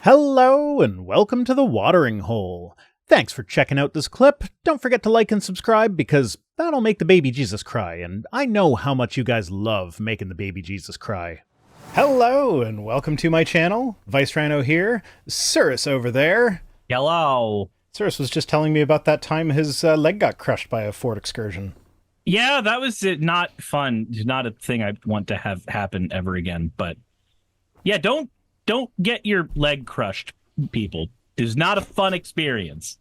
Hello and welcome to the Watering Hole. Thanks for checking out this clip. Don't forget to like and subscribe because that'll make the baby Jesus cry, and I know how much you guys love making the baby Jesus cry. Hello and welcome to my channel. Vice Rhino here. Cirrus over there. Hello. Cirrus was just telling me about that time his leg got crushed by a Ford Excursion. Yeah, that was not fun. Not a thing I want to have happen ever again. But yeah, don't get your leg crushed, people. It's not a fun experience.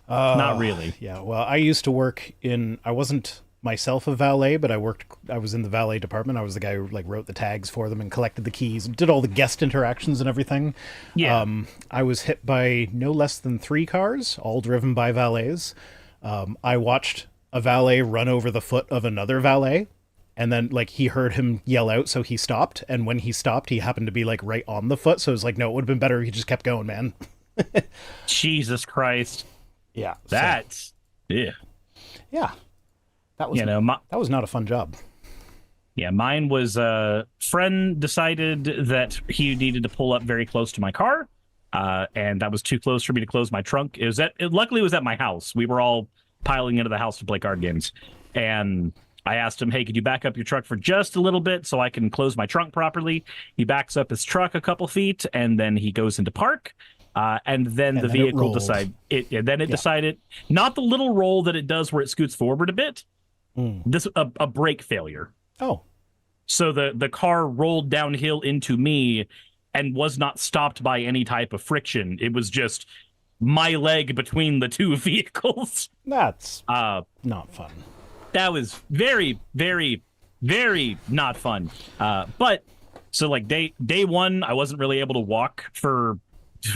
Not really. Yeah, well, I used to work I wasn't myself a valet, but I was in the valet department. I was the guy who wrote the tags for them and collected the keys and did all the guest interactions and everything. Yeah. I was hit by no less than 3 cars, all driven by valets. I watched a valet run over the foot of another valet, and then he heard him yell out, so he stopped, and when he stopped he happened to be right on the foot, so it was no, it would have been better if he just kept going, man. Jesus Christ. Yeah. That's yeah. That was that was not a fun job. Yeah, mine was a friend decided that he needed to pull up very close to my car, and that was too close for me to close my trunk. Luckily it was at my house. We were all piling into the house to play card games, and I asked him, hey, could you back up your truck for just a little bit so I can close my trunk properly? He backs up his truck a couple feet, and then he goes into park. And then the vehicle decided not the little roll that it does where it scoots forward a bit. This a brake failure. Oh, so the car rolled downhill into me and was not stopped by any type of friction. It was just my leg between the two vehicles. That's not fun. That was very, very, very not fun. But so day one, I wasn't really able to walk for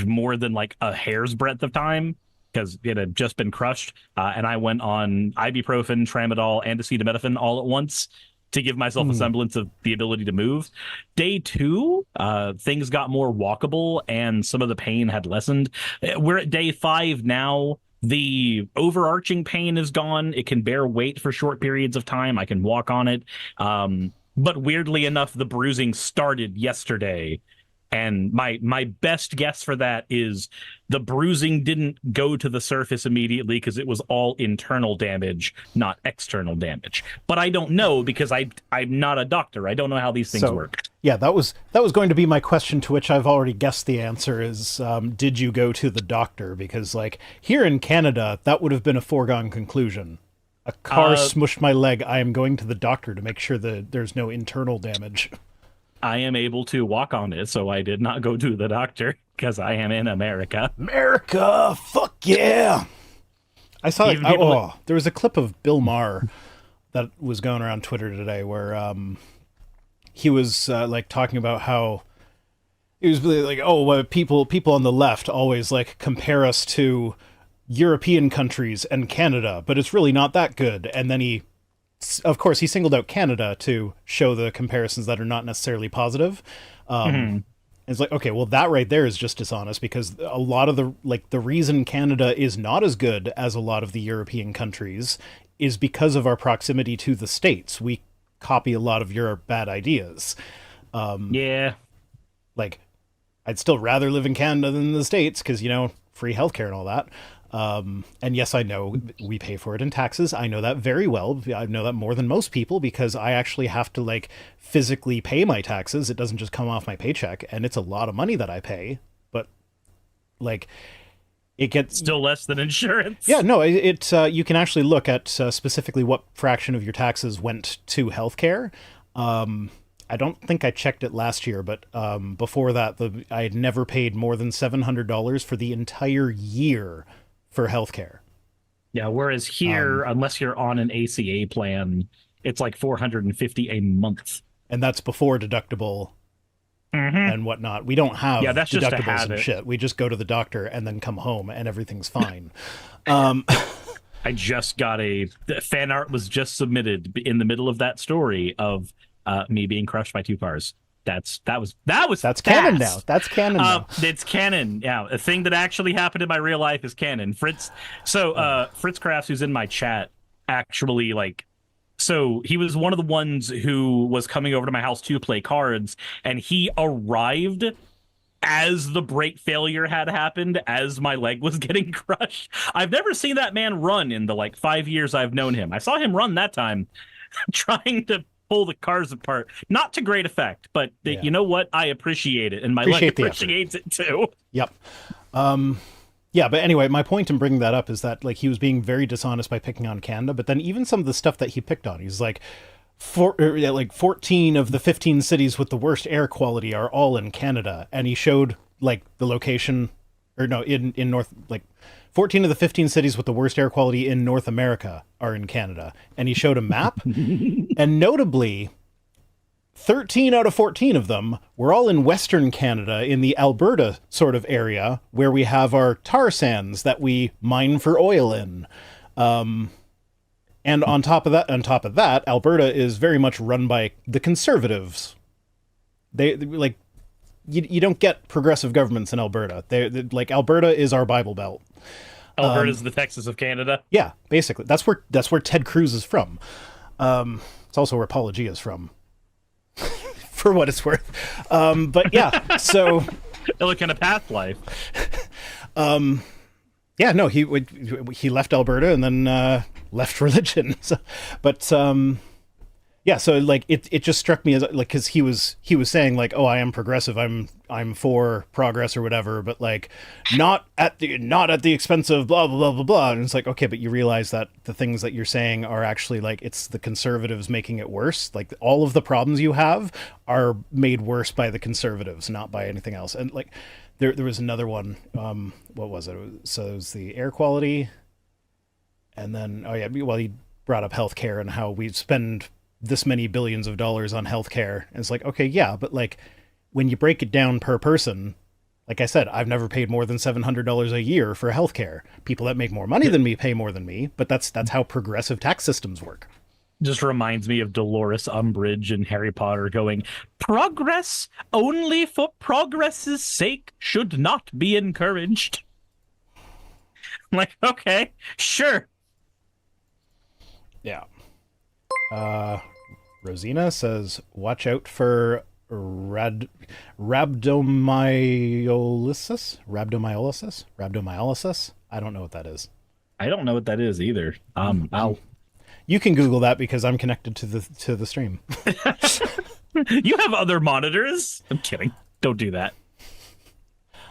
more than a hair's breadth of time because it had just been crushed. And I went on ibuprofen, tramadol, and acetaminophen all at once to give myself a semblance of the ability to move. Day two, things got more walkable and some of the pain had lessened. We're at day 5 now. The overarching pain is gone. It can bear weight for short periods of time. I can walk on it. But weirdly enough, the bruising started yesterday. And my best guess for that is the bruising didn't go to the surface immediately because it was all internal damage, not external damage. But I don't know because I'm not a doctor. I don't know how these things work. Yeah, that was going to be my question, to which I've already guessed the answer is, did you go to the doctor? Because here in Canada, that would have been a foregone conclusion. A car smushed my leg. I am going to the doctor to make sure that there's no internal damage. I am able to walk on it, so I did not go to the doctor because I am in America. America, fuck yeah! I saw there was a clip of Bill Maher that was going around Twitter today where he was talking about how he was really people on the left always compare us to European countries and Canada, but it's really not that good. And then of course, he singled out Canada to show the comparisons that are not necessarily positive. It's okay, well, that right there is just dishonest because a lot of the reason Canada is not as good as a lot of the European countries is because of our proximity to the States. We copy a lot of your bad ideas. Yeah. I'd still rather live in Canada than the States because, free healthcare and all that. And yes, I know we pay for it in taxes. I know that very well. I know that more than most people because I actually have to physically pay my taxes. It doesn't just come off my paycheck, and it's a lot of money that I pay, but it gets still less than insurance. Yeah, no, you can actually look at specifically what fraction of your taxes went to healthcare. I don't think I checked it last year, but before that, I had never paid more than $700 for the entire year for healthcare. Yeah, whereas here, unless you're on an ACA plan, it's $450 a month. And that's before deductible and whatnot. We don't have that's deductibles just to have and shit. We just go to the doctor and then come home and everything's fine. I just got fan art was just submitted in the middle of that story of me being crushed by 2 cars. That's canon now. That's canon now. It's canon. Yeah, a thing that actually happened in my real life is canon. Fritz Crafts, who's in my chat, actually So he was one of the ones who was coming over to my house to play cards, and he arrived as the brake failure had happened, as my leg was getting crushed. I've never seen that man run in the like 5 years I've known him. I saw him run that time trying to pull the cars apart. Not to great effect, but you know what? I appreciate it, and my leg appreciates it too. Yep. Yeah, but anyway, my point in bringing that up is that like he was being very dishonest by picking on Canada, but then even some of the stuff that he picked on, he's like, 14 of the 15 cities with the worst air quality are all in Canada, and he showed like the location, or no, in North, like 14 of the 15 cities with the worst air quality in North America are in Canada, and he showed a map, and notably, 13 out of 14 of them were all in Western Canada, in the Alberta sort of area, where we have our tar sands that we mine for oil in. And on top of that, Alberta is very much run by the Conservatives. They like, you don't get progressive governments in Alberta. They like, Alberta is our Bible Belt. Alberta is the Texas of Canada. Yeah, basically, that's where Ted Cruz is from. It's also where Paula G is from. For what it's worth. But yeah, so Illiken a path life. Yeah, no, he left Alberta and then left religion. So, but yeah, so like it just struck me as like, because he was saying like, oh, I am progressive, I'm for progress or whatever, but like not at the expense of blah blah blah blah blah. And it's like, okay, but you realize that the things that you're saying are actually like, it's the Conservatives making it worse. Like all of the problems you have are made worse by the Conservatives, not by anything else. And like there was another one. What was it? So it was the air quality, and then he brought up healthcare and how we spend this many billions of dollars on healthcare. And it's like, okay, yeah, but like when you break it down per person, like I said, I've never paid more than $700 a year for healthcare. People that make more money than me pay more than me, but that's how progressive tax systems work. Just reminds me of Dolores Umbridge in Harry Potter going, progress only for progress's sake should not be encouraged. I'm like, okay, sure. Yeah. Rosina says, watch out for rhabdomyolysis. I don't know what that is. I don't know what that is either. You can Google that because I'm connected to the stream. You have other monitors? I'm kidding. Don't do that.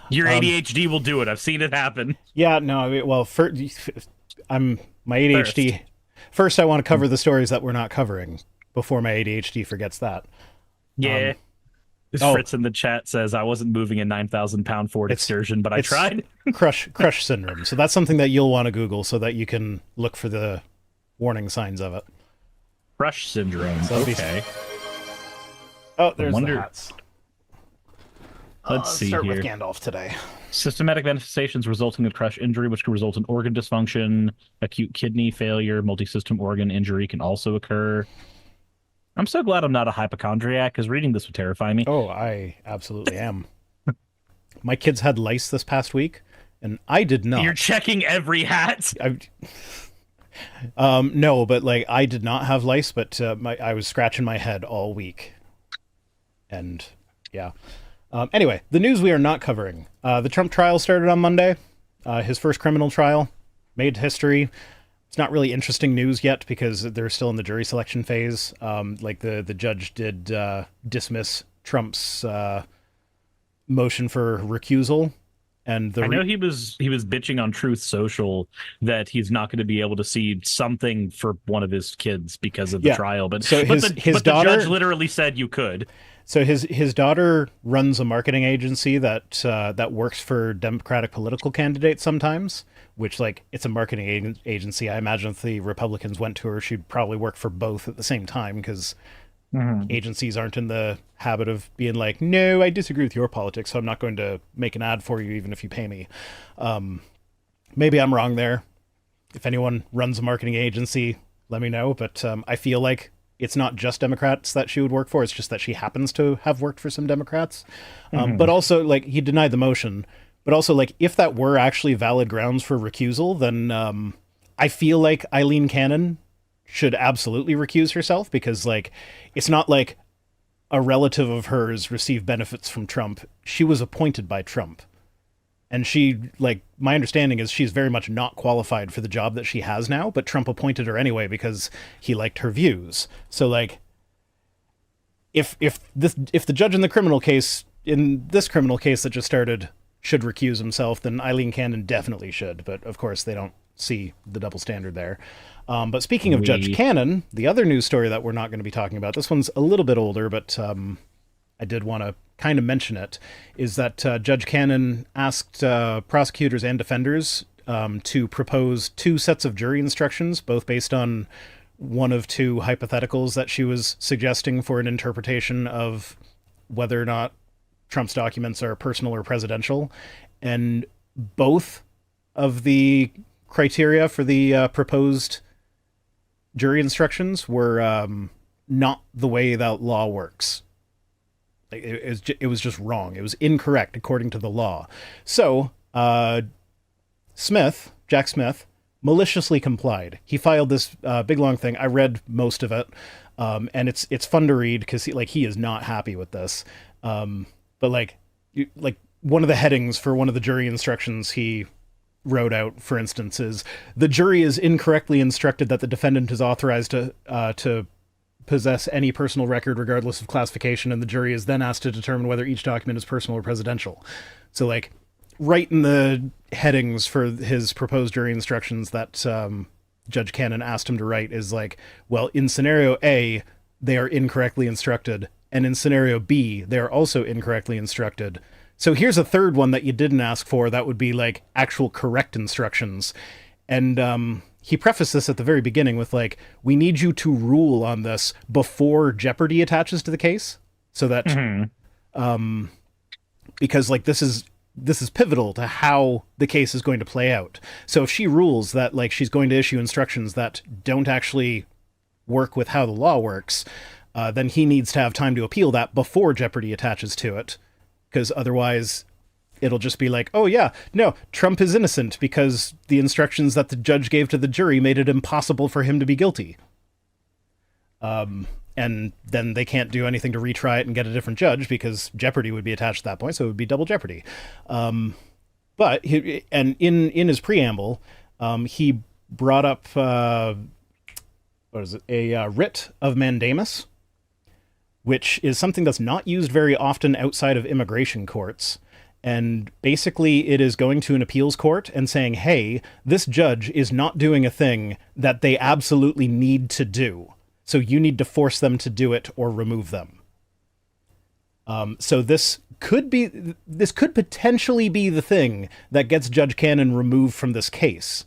Your ADHD will do it. I've seen it happen. Yeah, no, well, my ADHD. First, I want to cover the stories that we're not covering before my ADHD forgets that. Yeah. Fritz in the chat says, I wasn't moving a 9,000-pound Ford excursion, but I tried. crush syndrome. So that's something that you'll want to Google so that you can look for the warning signs of it. Crush syndrome. So okay. Oh, there's the hats. Let's see start here. With Gandalf today. Systematic manifestations resulting in crush injury, which can result in organ dysfunction, acute kidney failure, multi-system organ injury can also occur. I'm so glad I'm not a hypochondriac, because reading this would terrify me. Oh, I absolutely am. My kids had lice this past week, and I did not. You're checking every hat. No, but like I did not have lice, but I was scratching my head all week, and yeah. Anyway, the news we are not covering. The Trump trial started on Monday. His first criminal trial made history. It's not really interesting news yet because they're still in the jury selection phase. Like the judge did dismiss Trump's motion for recusal. And I know he was bitching on Truth Social that he's not going to be able to see something for one of his kids because of the trial. But so his daughter, the judge literally said you could. So his daughter runs a marketing agency that works for Democratic political candidates sometimes, which like it's a marketing agency. I imagine if the Republicans went to her, she'd probably work for both at the same time because agencies aren't in the habit of being like, no, I disagree with your politics, so I'm not going to make an ad for you even if you pay me. Maybe I'm wrong there. If anyone runs a marketing agency, let me know. But I feel like it's not just Democrats that she would work for. It's just that she happens to have worked for some Democrats. But also, like, he denied the motion. But also, like, if that were actually valid grounds for recusal, then I feel like Eileen Cannon should absolutely recuse herself because, like, it's not like a relative of hers received benefits from Trump, she was appointed by Trump. And she, like, my understanding is she's very much not qualified for the job that she has now, but Trump appointed her anyway because he liked her views. So, like, if the judge in this criminal case that just started should recuse himself, then Eileen Cannon definitely should. But of course, they don't see the double standard there. But speaking of Judge Cannon, the other news story that we're not going to be talking about, this one's a little bit older, but I did want to kind of mention it, is that Judge Cannon asked prosecutors and defenders to propose 2 sets of jury instructions, both based on one of 2 hypotheticals that she was suggesting for an interpretation of whether or not Trump's documents are personal or presidential. And both of the criteria for the proposed jury instructions were not the way that law works. It was just wrong. It was incorrect according to the law. So Jack Smith, maliciously complied. He filed this big long thing. I read most of it, and it's fun to read because he is not happy with this. But one of the headings for one of the jury instructions he wrote out, for instance, is the jury is incorrectly instructed that the defendant is authorized to possess any personal record regardless of classification, and the jury is then asked to determine whether each document is personal or presidential. So, like, right in the headings for his proposed jury instructions that Judge Cannon asked him to write is like, well, in scenario A, they are incorrectly instructed, and in scenario B, they are also incorrectly instructed. So here's a third one that you didn't ask for that would be like actual correct instructions. And he prefaced this at the very beginning with like, we need you to rule on this before jeopardy attaches to the case. So that, because like this is pivotal to how the case is going to play out. So if she rules that like she's going to issue instructions that don't actually work with how the law works, then he needs to have time to appeal that before jeopardy attaches to it. Because otherwise it'll just be like, oh yeah, no, Trump is innocent because the instructions that the judge gave to the jury made it impossible for him to be guilty. And then they can't do anything to retry it and get a different judge because jeopardy would be attached at that point, so it would be double jeopardy. But in his preamble, he brought up a writ of mandamus, which is something that's not used very often outside of immigration courts. And basically it is going to an appeals court and saying, hey, this judge is not doing a thing that they absolutely need to do. So you need to force them to do it or remove them. So this could potentially be the thing that gets Judge Cannon removed from this case,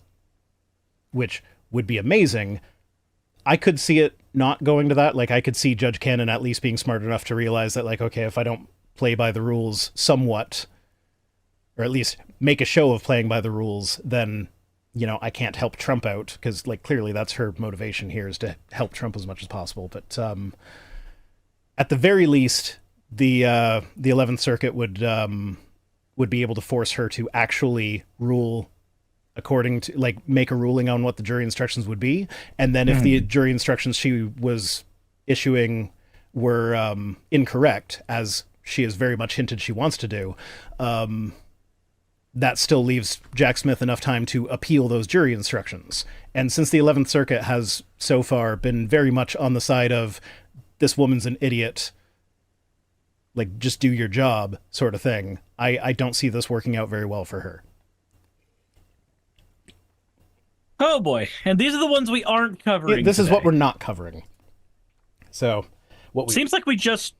which would be amazing. I could see it not going to that. Like, I could see Judge Cannon at least being smart enough to realize that, like, okay, if I don't play by the rules somewhat, or at least make a show of playing by the rules, then, you know, I can't help Trump out, because, like, clearly that's her motivation here, is to help Trump as much as possible. But at the very least, the 11th Circuit would be able to force her to actually rule according to, like, make a ruling on what the jury instructions would be. And then if the jury instructions she was issuing were incorrect, as she has very much hinted she wants to do, that still leaves Jack Smith enough time to appeal those jury instructions. And since the 11th Circuit has so far been very much on the side of this woman's an idiot, like, just do your job sort of thing, I don't see this working out very well for her. Oh boy. And these are the ones we aren't covering. Yeah, this today. is what we're not covering. So seems like we just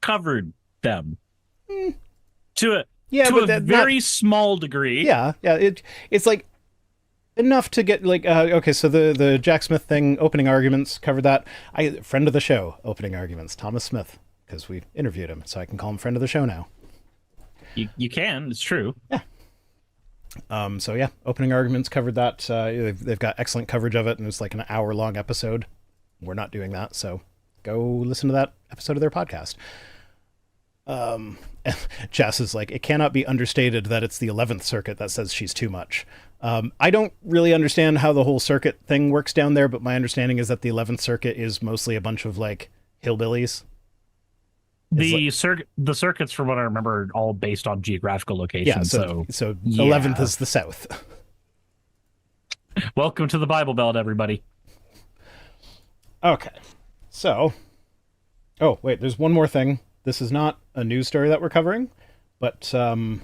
covered them to a very small degree. Yeah. It's like enough to get, like, okay, so the Jack Smith thing, opening arguments, covered that. Friend of the show, opening arguments, Thomas Smith, because we interviewed him, so I can call him friend of the show now. You can, it's true. Yeah. So yeah, opening arguments, covered that. They've got excellent coverage of it, and it's like an hour-long episode. We're not doing that, so go listen to that episode of their podcast. Jess is like, it cannot be understated that it's the 11th Circuit that says she's too much. I don't really understand how the whole circuit thing works down there, but my understanding is that the 11th Circuit is mostly a bunch of, like, hillbillies. The circuits, from what I remember, are all based on geographical location. Yeah, so 11th is the south. Welcome to the Bible Belt, everybody. Okay, so, oh wait, there's one more thing. This is not a news story that we're covering, but I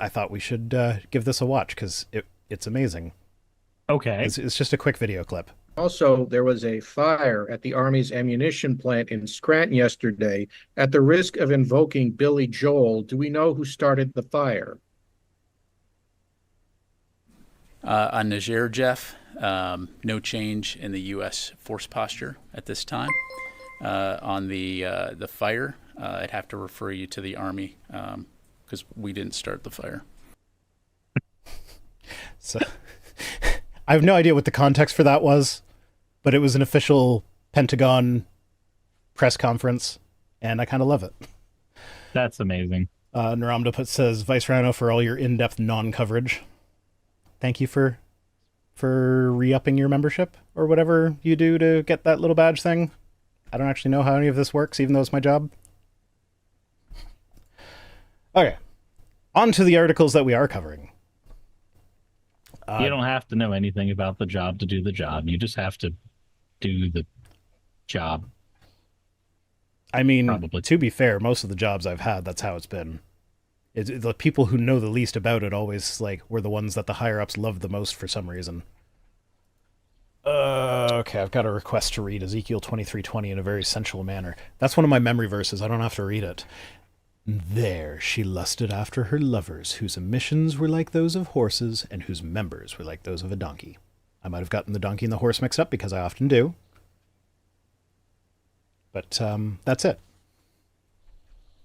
thought we should give this a watch because it's amazing. Okay, it's just a quick video clip. Also, there was a fire at the Army's ammunition plant in Scranton yesterday. At the risk of invoking Billy Joel, do we know who started the fire? On Niger, Jeff, no change in the U.S. force posture at this time. On the fire, I'd have to refer you to the Army because we didn't start the fire. So I have no idea what the context for that was, but it was an official Pentagon press conference, and I kind of love it. That's amazing. Naramda says, Vice Rhino, for all your in-depth non-coverage. Thank you for re-upping your membership or whatever you do to get that little badge thing. I don't actually know how any of this works, even though it's my job. Okay, on to the articles that we are covering. You don't have to know anything about the job to do the job. You just have to do the job. I mean, probably. To be fair, most of the jobs I've had, that's how it's been. The people who know the least about it always were the ones that the higher-ups loved the most for some reason. Okay, I've got a request to read Ezekiel 23:20 in a very sensual manner. That's one of my memory verses. I don't have to read it. There she lusted after her lovers, whose emissions were like those of horses, and whose members were like those of a donkey. I might have gotten the donkey and the horse mixed up, because I often do. But that's it.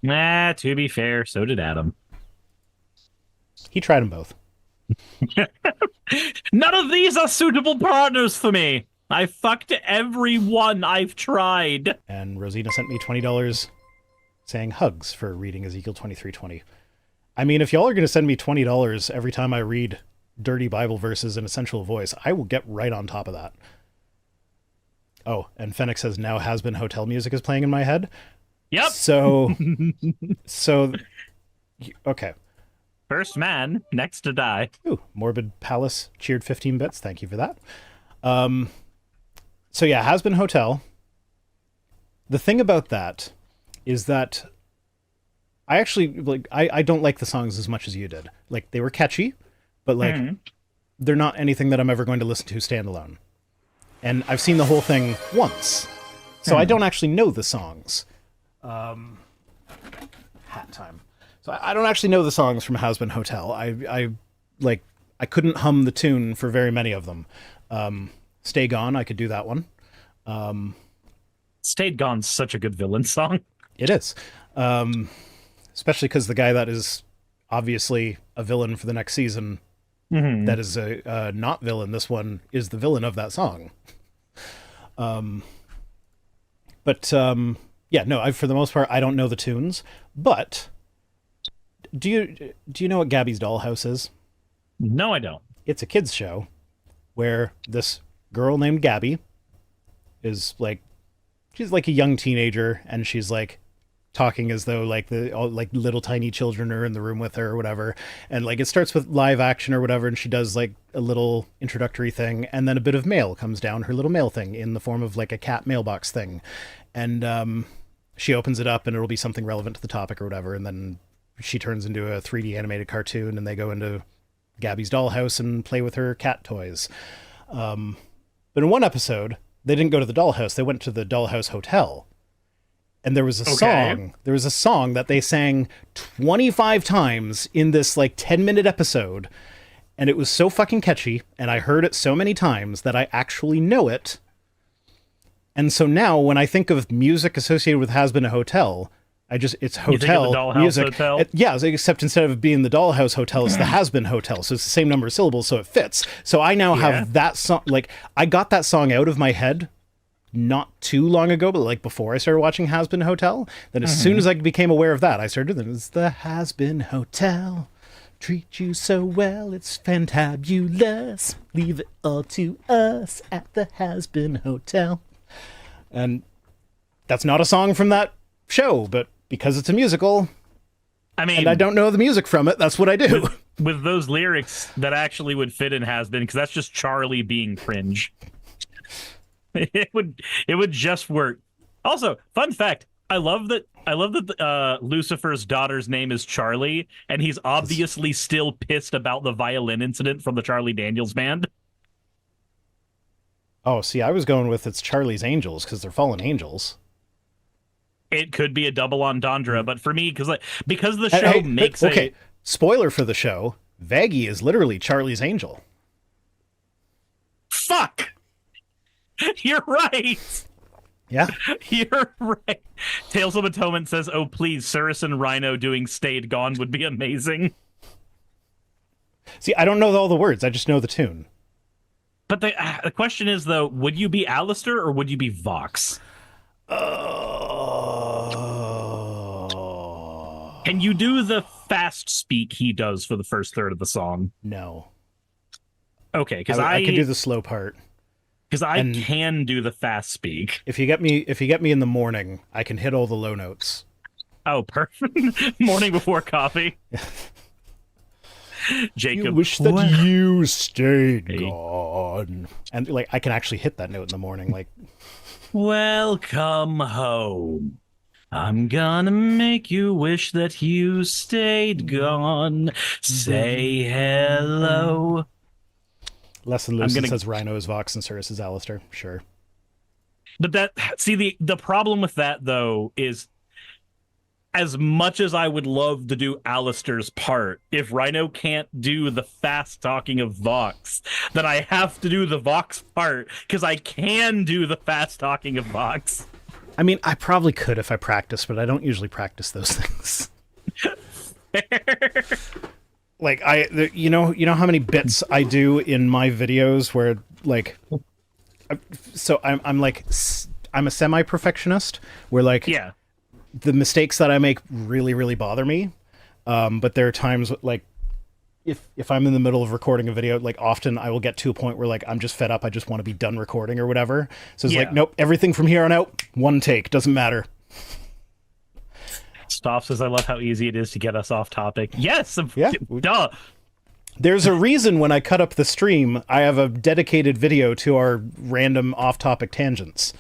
Nah, to be fair, so did Adam. He tried them both. None of these are suitable partners for me. I fucked everyone I've tried. And Rosina sent me $20 saying hugs for reading Ezekiel 23:20. I mean, if y'all are going to send me $20 every time I read dirty Bible verses in a sensual voice, I will get right on top of that. Oh, and Fennec says, now Hazbin Hotel music is playing in my head. Yep. So, okay. First man, next to die. Ooh, Morbid Palace cheered 15 bits. Thank you for that. So yeah, Hazbin Hotel. The thing about that is that I actually, I don't like the songs as much as you did. They were catchy, but they're not anything that I'm ever going to listen to standalone. And I've seen the whole thing once, so I don't actually know the songs. Hat time. So I don't actually know the songs from Hazbin Hotel. I couldn't hum the tune for very many of them. Stay Gone, I could do that one. Stayed Gone's such a good villain song. It is. Especially because the guy that is obviously a villain for the next season, that is a not villain, this one is the villain of that song. Yeah, no, for the most part, I don't know the tunes, but do you know what Gabby's Dollhouse is? No, I don't. It's a kids show where this girl named Gabby is she's like a young teenager, and she's talking as though little tiny children are in the room with her or whatever, and it starts with live action or whatever, and she does a little introductory thing, and then a bit of mail comes down her little mail thing in the form of a cat mailbox thing, and she opens it up and it'll be something relevant to the topic or whatever, and then she turns into a 3D animated cartoon, and they go into Gabby's dollhouse and play with her cat toys. But in one episode, they didn't go to the dollhouse, they went to the Dollhouse Hotel. And there was a song that they sang 25 times in this 10-minute episode. And it was so fucking catchy, and I heard it so many times that I actually know it. And so now when I think of music associated with Hazbin Hotel, it's hotel music. Hotel? Except instead of being the Dollhouse Hotel, it's the Hazbin Hotel. So it's the same number of syllables, so it fits. So I now have that song, I got that song out of my head not too long ago, but before I started watching Hazbin Hotel. Then as soon as I became aware of that, I started, it's the Hazbin Hotel. Treat you so well, it's fantabulous. Leave it all to us at the Hazbin Hotel. And that's not a song from that show, but because it's a musical, I mean, and I don't know the music from it, that's what I do. With those lyrics, that actually would fit in Hazbin, because that's just Charlie being cringe. It would just work. Also, fun fact, I love that Lucifer's daughter's name is Charlie, and he's obviously still pissed about the violin incident from the Charlie Daniels band. Oh, see, I was going with it's Charlie's Angels because they're fallen angels. It could be a double entendre, but for me, because the show makes okay. Spoiler for the show: Vaggie is literally Charlie's angel. Fuck. You're right. Yeah, you're right. Tales of Atonement says, "Oh please, Cirrus and Rhino doing Stayed Gone would be amazing." See, I don't know all the words; I just know the tune. But the question is, though, would you be Alistair or would you be Vox? Can you do the fast speak he does for the first third of the song? No. Okay, because I can do the slow part. Because I can do the fast speak. If you get me in the morning, I can hit all the low notes. Oh, perfect. Morning before coffee. Jacob, you wish that you stayed gone. And like I can actually hit that note in the morning, like welcome home. I'm gonna make you wish that you stayed gone. Say hello. Less than Lucy says Rhino is Vox and Cirrus is Alistair. Sure. But the problem with that, though, is as much as I would love to do Alistair's part, if Rhino can't do the fast talking of Vox, then I have to do the Vox part because I can do the fast talking of Vox. I mean, I probably could if I practiced, but I don't usually practice those things. Like you know how many bits I do in my videos where like, so I'm a semi-perfectionist where like the mistakes that I make really, really bother me. But there are times like if I'm in the middle of recording a video, like often I will get to a point where like I'm just fed up. I just want to be done recording or whatever. So it's like, nope, everything from here on out, one take, doesn't matter. Stoff says, I love how easy it is to get us off topic. Yes, duh. There's a reason when I cut up the stream, I have a dedicated video to our random off-topic tangents.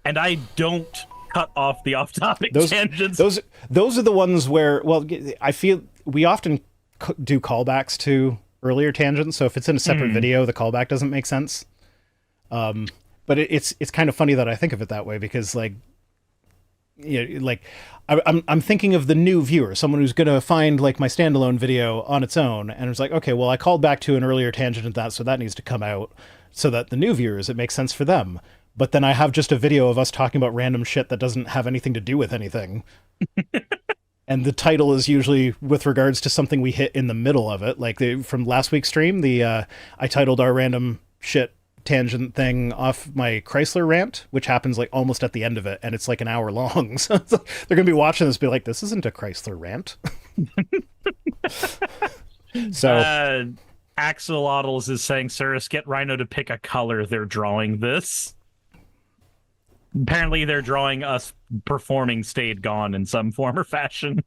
And I don't cut off the off-topic tangents. Those are the ones where, well, I feel we often do callbacks to earlier tangents. So if it's in a separate video, the callback doesn't make sense. But it's kind of funny that I think of it that way because like, you know, like I'm thinking of the new viewer, someone who's going to find like my standalone video on its own. And it's like, okay, well, I called back to an earlier tangent of that. So that needs to come out so that the new viewers, it makes sense for them. But then I have just a video of us talking about random shit that doesn't have anything to do with anything. And the title is usually with regards to something we hit in the middle of it. Like from last week's stream, I titled our random shit tangent thing off my Chrysler rant, which happens like almost at the end of it. And it's like an hour long. So they're going to be watching this be like, this isn't a Chrysler rant. So Axolotls is saying, Cirrus, get Rhino to pick a color. They're drawing this. Apparently they're drawing us performing Stayed Gone in some form or fashion.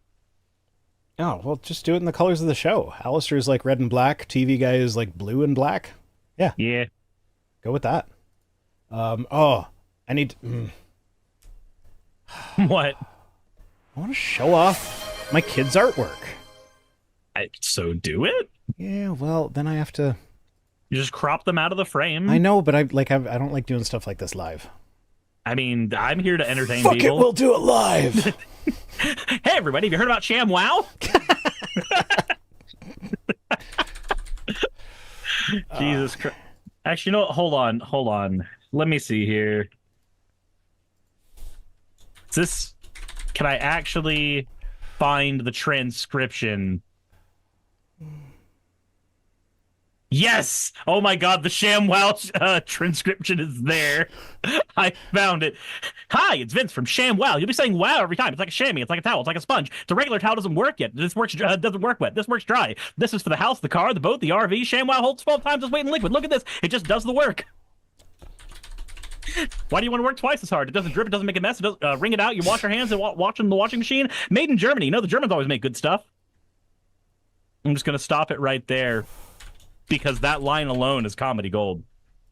Oh, well, just do it in the colors of the show. Alistair is like red and black. TV guy is like blue and black. Yeah. Yeah. Go with that. I need... What? I want to show off my kids' artwork. So do it? Yeah, well, then I have to... You just crop them out of the frame. I know, but I don't like doing stuff like this live. I mean, I'm here to entertain people. Fuck it, we'll do it live. Hey, everybody, have you heard about ShamWow? Jesus Christ. Actually, you know what? Hold on. Let me see here. Can I actually find the transcription? Yes! Oh my god, the ShamWow transcription is there. I found it. Hi, it's Vince from ShamWow. You'll be saying wow every time. It's like a chamois. It's like a towel. It's like a sponge. The regular towel doesn't work yet. This works doesn't work wet. This works dry. This is for the house, the car, the boat, the RV. ShamWow holds 12 times its weight in liquid. Look at this. It just does the work. Why do you want to work twice as hard? It doesn't drip, it doesn't make a mess, it doesn't wring it out, you wash your hands and watch in the washing machine. Made in Germany. You know, the Germans always make good stuff. I'm just going to stop it right there because that line alone is comedy gold.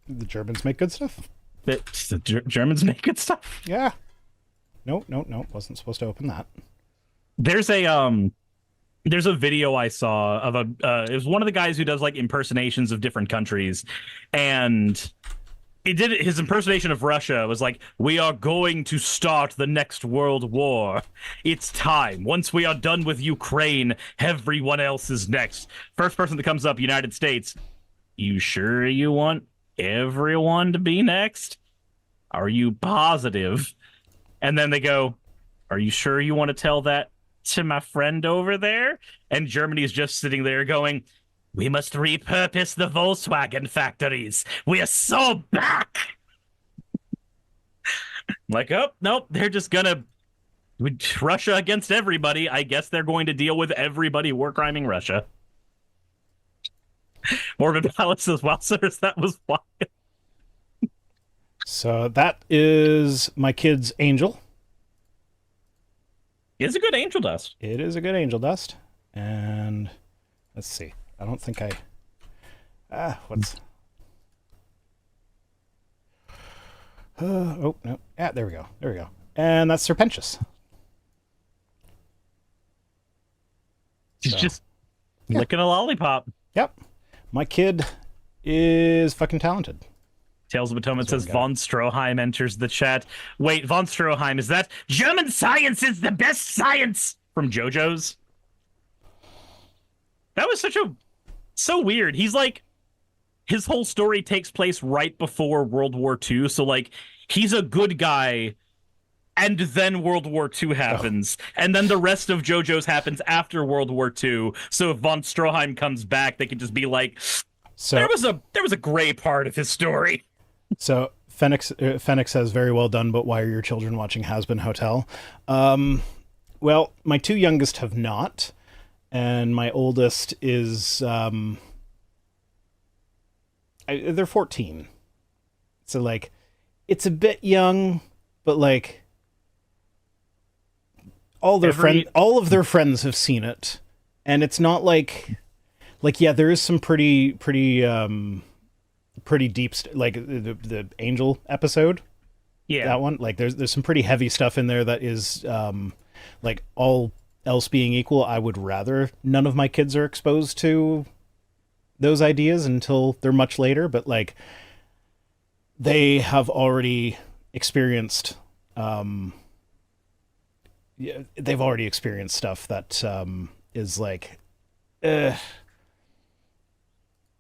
The Germans make good stuff. The Germans make good stuff. Yeah. No. Wasn't supposed to open that. There's a video I saw of it was one of the guys who does like impersonations of different countries, and his impersonation of Russia was like, "We are going to start the next world war. It's time. Once we are done with Ukraine, everyone else is next." First person that comes up, United States. You sure you want everyone to be next? Are you positive? And then they go, "Are you sure you want to tell that to my friend over there?" And Germany's just sitting there going, "We must repurpose the Volkswagen factories. We are so back." Like, oh, nope, they're just gonna Russia against everybody. I guess they're going to deal with everybody war criming Russia. Morbid Palace says, "Wow, sirs, that was wild." So that is my kid's angel. It's a good angel dust. It is a good angel dust. And let's see. I don't think what's... oh, no. Yeah, there we go. And that's Serpentious. He's just licking a lollipop. Yep. My kid is fucking talented. Tales of Atonement says Von Stroheim enters the chat. Wait, Von Stroheim, is that German science is the best science from JoJo's? That was so weird. He's like, his whole story takes place right before World War II. So like, he's a good guy, and then World War II happens, and then the rest of JoJo's happens after World War II. So if Von Stroheim comes back, they can just be like, there was a gray part of his story. So Phoenix says, "Very well done, but why are your children watching Hazbin Hotel?" Well, my two youngest have not, and my oldest is they're 14. So like, it's a bit young, but like all of their friends have seen it, and it's not like yeah, there is some pretty deep like the angel episode. Yeah, that one, like there's some pretty heavy stuff in there that is like, all else being equal, I would rather none of my kids are exposed to those ideas until they're much later, but like they have already experienced they've already experienced stuff that is like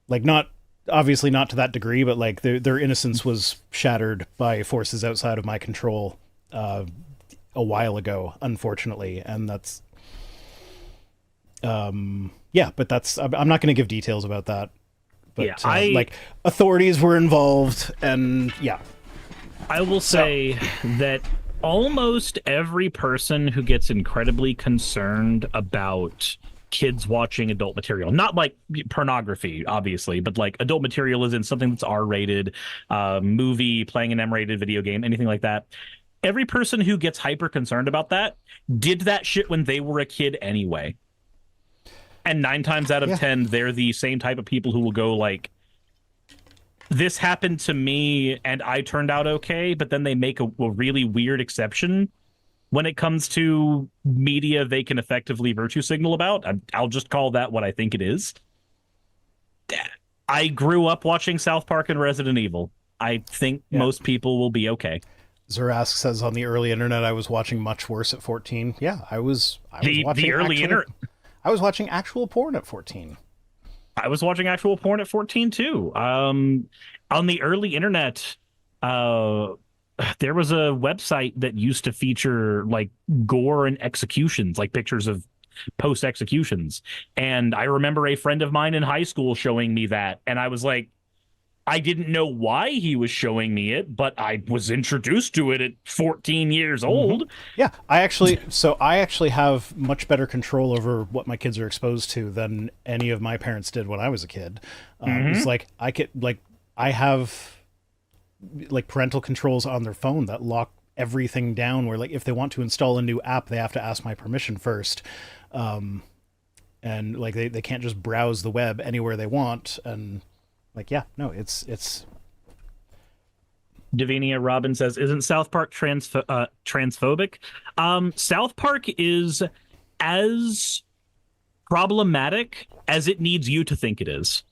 not obviously not to that degree, but like their innocence was shattered by forces outside of my control a while ago, unfortunately. And that's but that's, I'm not going to give details about that, but like authorities were involved, and I will say that almost every person who gets incredibly concerned about kids watching adult material, not like pornography, obviously, but like adult material is in something that's R-rated, movie, playing an M-rated video game, anything like that. Every person who gets hyper concerned about that did that shit when they were a kid anyway. And 9 times out of 10, they're the same type of people who will go like, this happened to me and I turned out okay, but then they make a really weird exception when it comes to media they can effectively virtue signal about. I'll just call that what I think it is. I grew up watching South Park and Resident Evil. I think most people will be okay. Zerask says on the early internet, I was watching much worse at 14. Yeah, I was watching actual porn at 14. I was watching actual porn at 14 too. On the early internet, there was a website that used to feature like gore and executions, like pictures of post executions. And I remember a friend of mine in high school showing me that. And I was like, I didn't know why he was showing me it, but I was introduced to it at 14 years old. Mm-hmm. Yeah, I actually have much better control over what my kids are exposed to than any of my parents did when I was a kid. It's like I have like parental controls on their phone that lock everything down, where like if they want to install a new app, they have to ask my permission first. And like they can't just browse the web anywhere they want. And like, yeah, no, it's Davinia Robin says, isn't South Park transphobic? South Park is as problematic as it needs you to think it is.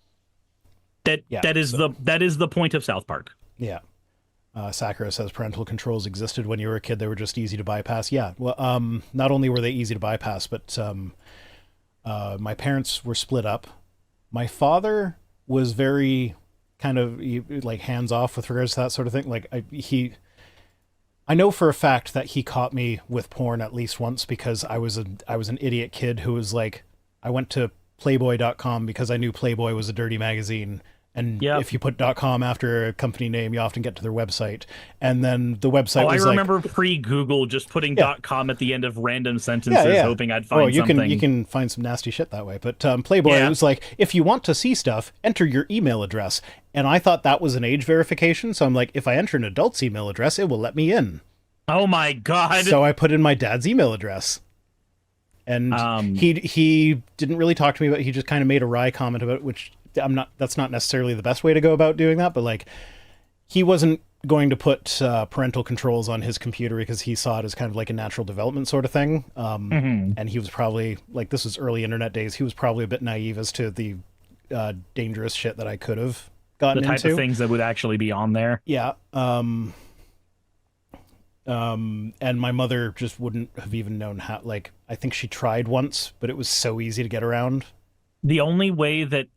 That is the point of South Park. Yeah. Sakura says parental controls existed when you were a kid. They were just easy to bypass. Yeah. Well, not only were they easy to bypass, but my parents were split up. My father was very kind of like hands off with regards to that sort of thing. Like I know for a fact that he caught me with porn at least once, because I was an idiot kid who was like, I went to Playboy.com because I knew Playboy was a dirty magazine. And if you put .com after a company name, you often get to their website. And then the website was I remember pre-Google just putting .com at the end of random sentences, hoping I'd find something. You can find some nasty shit that way. But Playboy was like, if you want to see stuff, enter your email address. And I thought that was an age verification. So I'm like, if I enter an adult's email address, it will let me in. Oh my God. So I put in my dad's email address. And he didn't really talk to me about it. He just kind of made a wry comment about it, which that's not necessarily the best way to go about doing that, but like he wasn't going to put parental controls on his computer because he saw it as kind of like a natural development sort of thing. And he was probably like, this was early internet days. He was probably a bit naive as to the dangerous shit that I could have gotten into. The type of things that would actually be on there. Yeah. And my mother just wouldn't have even known how, like, I think she tried once, but it was so easy to get around. The only way that,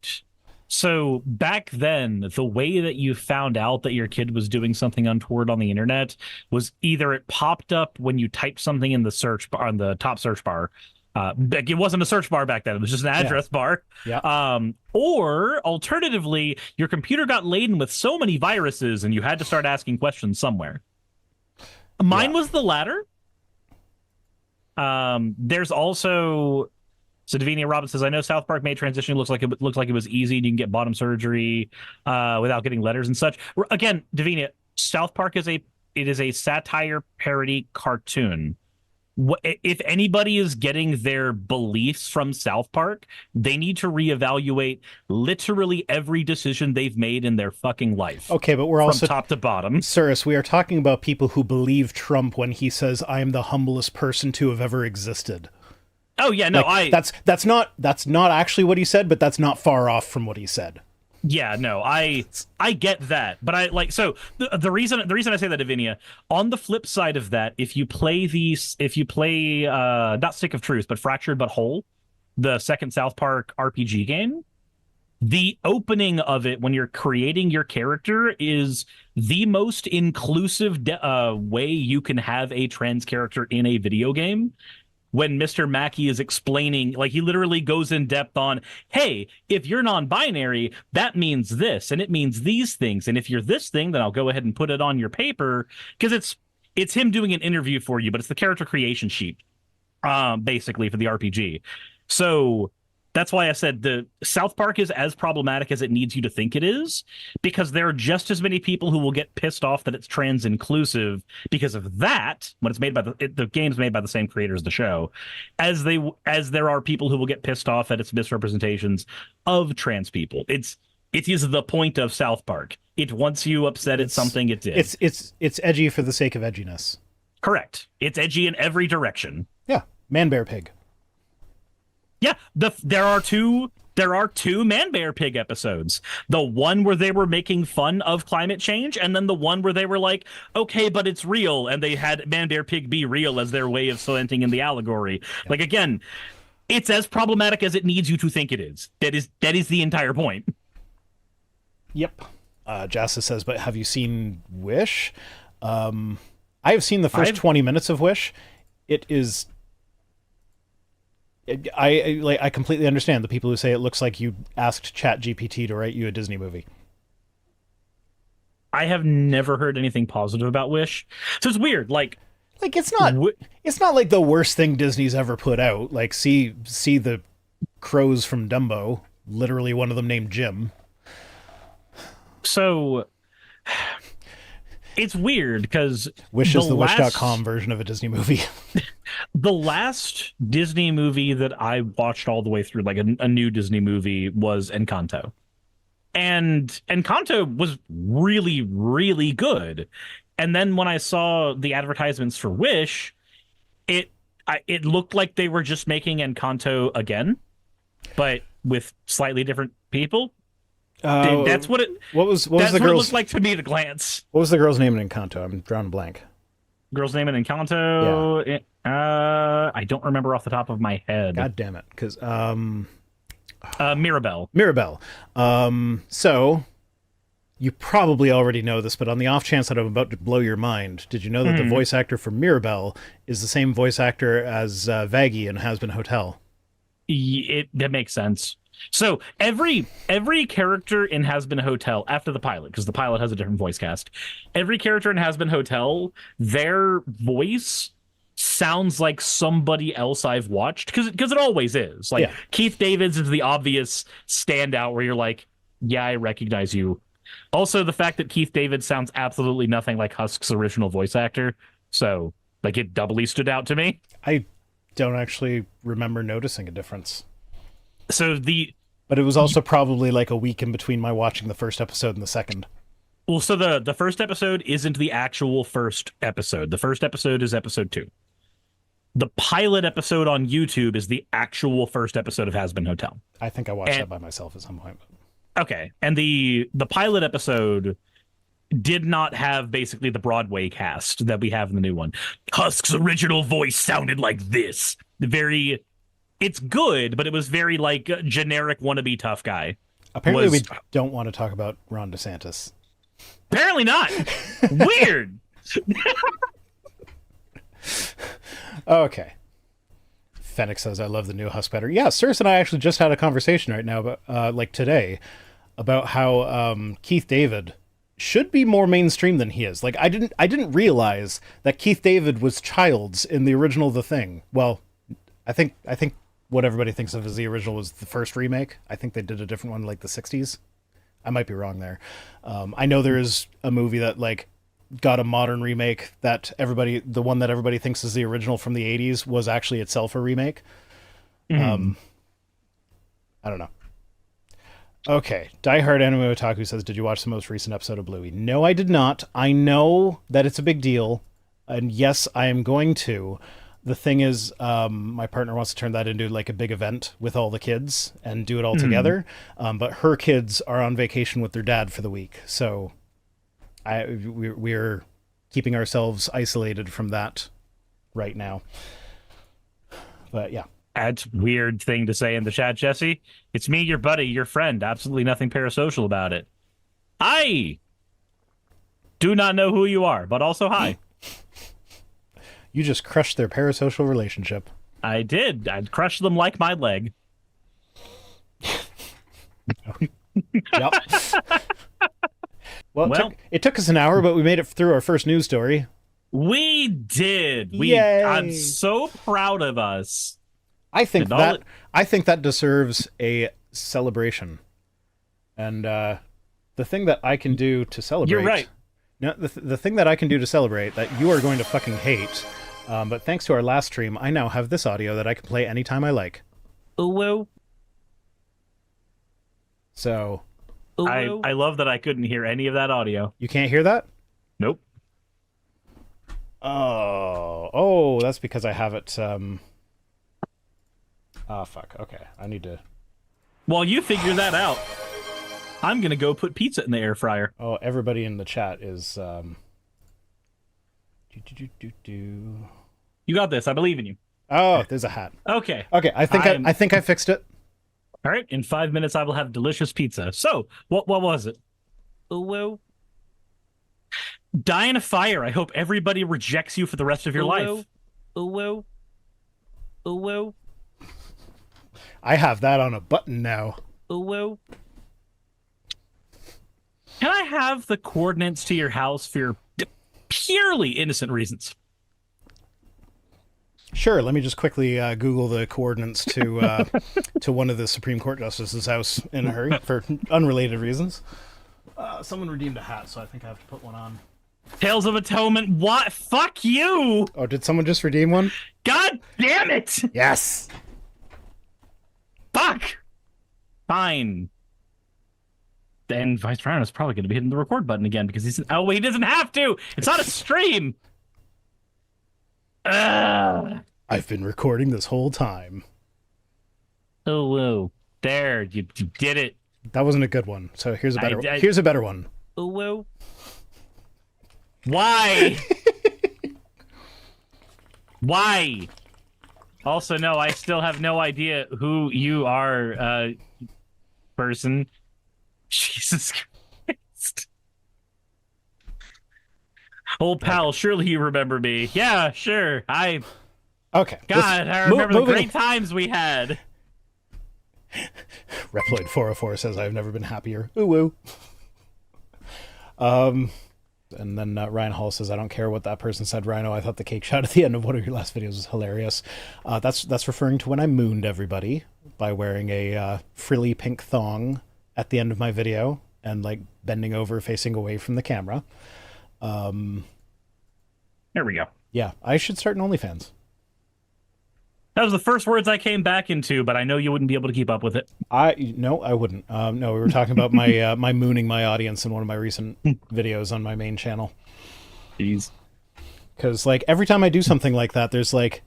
so back then, the way that you found out that your kid was doing something untoward on the internet was either it popped up when you typed something in the search bar, on the top search bar. It wasn't a search bar back then. It was just an address bar. Yeah. Or alternatively, your computer got laden with so many viruses and you had to start asking questions somewhere. Mine was the latter. There's also, so Davinia Robin says, I know South Park made transition looks like it was easy and you can get bottom surgery without getting letters and such. Again, Davinia, South Park is a satire parody cartoon. If anybody is getting their beliefs from South Park, they need to reevaluate literally every decision they've made in their fucking life. Okay, but we're also from top to bottom. Cyrus, we are talking about people who believe Trump when he says, "I am the humblest person to have ever existed." Oh yeah, no, like, that's not actually what he said, but that's not far off from what he said. Yeah, no, I get that, but I like, so the reason I say that, Davinia, on the flip side of that, if you play not Stick of Truth, but Fractured But Whole, the second South Park RPG game, the opening of it when you're creating your character is the most inclusive way you can have a trans character in a video game. When Mr. Mackey is explaining, like, he literally goes in depth on, hey, if you're non-binary, that means this, and it means these things. And if you're this thing, then I'll go ahead and put it on your paper. Because it's him doing an interview for you, but it's the character creation sheet, basically, for the RPG. So that's why I said the South Park is as problematic as it needs you to think it is, because there are just as many people who will get pissed off that it's trans inclusive because of that, when it's made by the game's made by the same creators of the show, as there are people who will get pissed off at its misrepresentations of trans people. It is the point of South Park. It wants you upset at something it did. It's edgy for the sake of edginess. Correct. It's edgy in every direction. Yeah. Man, bear, pig. Yeah, there are two Man Bear Pig episodes. The one where they were making fun of climate change, and then the one where they were like, okay, but it's real, and they had Man Bear Pig be real as their way of cementing in the allegory. Yeah. Like, again, it's as problematic as it needs you to think it is. That is the entire point. Yep. Jassa says, but have you seen Wish? I have seen the first 20 minutes of Wish. It is... I completely understand the people who say it looks like you asked ChatGPT to write you a Disney movie. I have never heard anything positive about Wish, so it's weird. Like it's not like the worst thing Disney's ever put out. Like see the crows from Dumbo. Literally, one of them named Jim. So It's weird because Wish is the Wish.com version of a Disney movie. The last Disney movie that I watched all the way through, like a new Disney movie, was Encanto. And Encanto was really, really good. And then when I saw the advertisements for Wish, it looked like they were just making Encanto again, but with slightly different people. That's what it. What was that's the what girl's? it looked like to me at a glance. What was the girl's name in Encanto? I'm drawing a blank. Girl's name in Encanto. Yeah. I don't remember off the top of my head. God damn it, because Mirabelle. Mirabelle. So you probably already know this, but on the off chance that I'm about to blow your mind, did you know that the voice actor for Mirabelle is the same voice actor as Vaggie in Hazbin Hotel? That makes sense. So every character in Hazbin Hotel, after the pilot, because the pilot has a different voice cast, every character in Hazbin Hotel, their voice sounds like somebody else I've watched, because it always is. Like, Keith David's is the obvious standout where you're like, yeah, I recognize you. Also, the fact that Keith David sounds absolutely nothing like Husk's original voice actor, so like it doubly stood out to me. I don't actually remember noticing a difference. But it was also probably like a week in between my watching the first episode and the second. Well, so the first episode isn't the actual first episode. The first episode is episode 2. The pilot episode on YouTube is the actual first episode of Hazbin Hotel. I think I watched that by myself at some point. Okay, and the pilot episode did not have basically the Broadway cast that we have in the new one. Husk's original voice sounded like this. It's good, but it was very like generic wannabe tough guy. Apparently we don't want to talk about Ron DeSantis. Apparently not. Weird. Okay. Fennec says, I love the new Husk better. Yeah, Circe and I actually just had a conversation right now, about, like today, about how Keith David should be more mainstream than he is. Like, I didn't realize that Keith David was Childs in the original The Thing. Well, I think what everybody thinks of as the original was the first remake. I think they did a different one like the 60s. I might be wrong there. I know there is a movie that like got a modern remake that the one that everybody thinks is the original from the 80s was actually itself a remake. I don't know. Okay. Diehard Anime Otaku says, did you watch the most recent episode of Bluey? No, I did not. I know that it's a big deal. And yes, I am going to. The thing is, my partner wants to turn that into like a big event with all the kids and do it all together. But her kids are on vacation with their dad for the week. So we're keeping ourselves isolated from that right now. But yeah. That's a weird thing to say in the chat, Jesse. It's me, your buddy, your friend. Absolutely nothing parasocial about it. I do not know who you are, but also hi. You just crushed their parasocial relationship. I did. I'd crush them like my leg. Yep. Well, it took us an hour, but we made it through our first news story. We did. Yay. I'm so proud of us. I think that deserves a celebration. And the thing that I can do to celebrate... You're right. No, the thing that I can do to celebrate that you are going to fucking hate, but thanks to our last stream, I now have this audio that I can play anytime I like. Ooh. So... I love that I couldn't hear any of that audio. You can't hear that? Nope. Oh, that's because I have it... Oh, fuck. Okay, I need to... While you figure that out, I'm going to go put pizza in the air fryer. Oh, everybody in the chat is... You got this. I believe in you. Oh, there's a hat. Okay. Okay, I think I fixed it. All right. In 5 minutes, I will have delicious pizza. So, what was it? Ooh. Die in a fire. I hope everybody rejects you for the rest of your life. Ooh. I have that on a button now. Ooh. Can I have the coordinates to your house for your purely innocent reasons? Sure. Let me just quickly Google the coordinates to to one of the Supreme Court justices' house in a hurry for unrelated reasons. Someone redeemed a hat, so I think I have to put one on. Tales of Atonement. What? Fuck you! Oh, did someone just redeem one? God damn it! Yes. Fuck. Fine. Then Vice Brown is probably going to be hitting the record button again because he's. Oh, he doesn't have to. It's on a stream. I've been recording this whole time. Oh, whoa. There, you did it. That wasn't a good one. So here's a better. Here's a better one. Oh, whoa. Why? Why? Also, no, I still have no idea who you are, person. Jesus Christ. Old pal, surely you remember me. Yeah, sure. Okay. God, I remember the great times we had. Reploid 404 says, I've never been happier. Ooh, woo. And then Ryan Hall says, I don't care what that person said, Rhino. I thought the cake shot at the end of one of your last videos was hilarious. That's referring to when I mooned everybody by wearing a frilly pink thong at the end of my video and like bending over, facing away from the camera. There we go. Yeah, I should start an OnlyFans. That was the first words I came back into, but I know you wouldn't be able to keep up with it. No, I wouldn't. No, we were talking about my my mooning my audience in one of my recent videos on my main channel. Jeez. Because like every time I do something like that, there's like,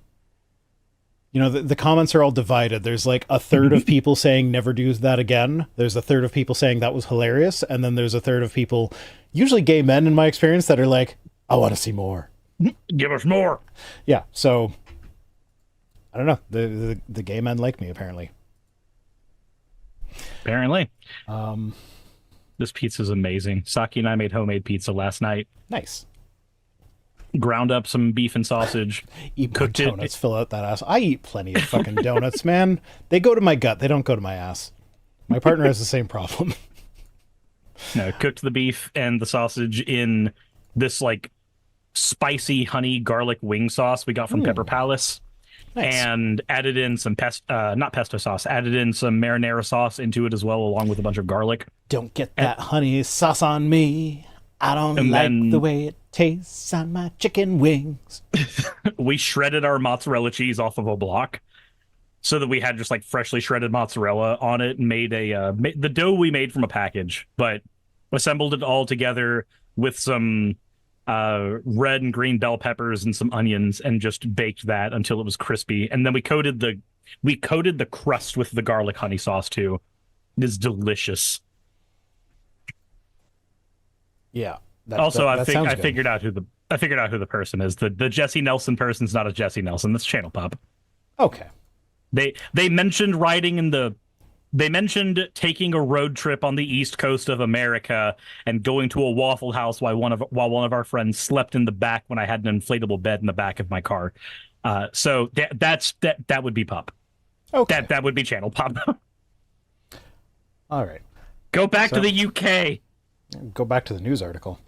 you know, the comments are all divided. There's like a third of people saying never do that again. There's a third of people saying that was hilarious, and then there's a third of people, usually gay men in my experience, that are like, I want to see more. Give us more. Yeah, so I don't know. The gay men like me, apparently. Apparently. This pizza's amazing. Saki and I made homemade pizza last night. Nice. Ground up some beef and sausage. Eat more donuts, fill out that ass. I eat plenty of fucking donuts, man. They go to my gut. They don't go to my ass. My partner has the same problem. No, cooked the beef and the sausage in this like spicy honey garlic wing sauce we got from Pepper Palace. Nice. And added in some not pesto sauce, added in some marinara sauce into it as well, along with a bunch of garlic. Don't get that honey sauce on me. I don't like the way it tastes on my chicken wings. We shredded our mozzarella cheese off of a block so that we had just like freshly shredded mozzarella on it, and made the dough we made from a package, but assembled it all together with some red and green bell peppers and some onions, and just baked that until it was crispy. And then we coated the crust with the garlic honey sauce too. It is delicious. Yeah. I figured out who the person is. The Jesse Nelson person's not a Jesse Nelson. That's Channel Pop. Okay. They mentioned They mentioned taking a road trip on the East Coast of America and going to a Waffle House while one of our friends slept in the back when I had an inflatable bed in the back of my car. So that would be Pop. Okay. That would be Channel Pop. All right. Go back to the UK. Go back to the news article.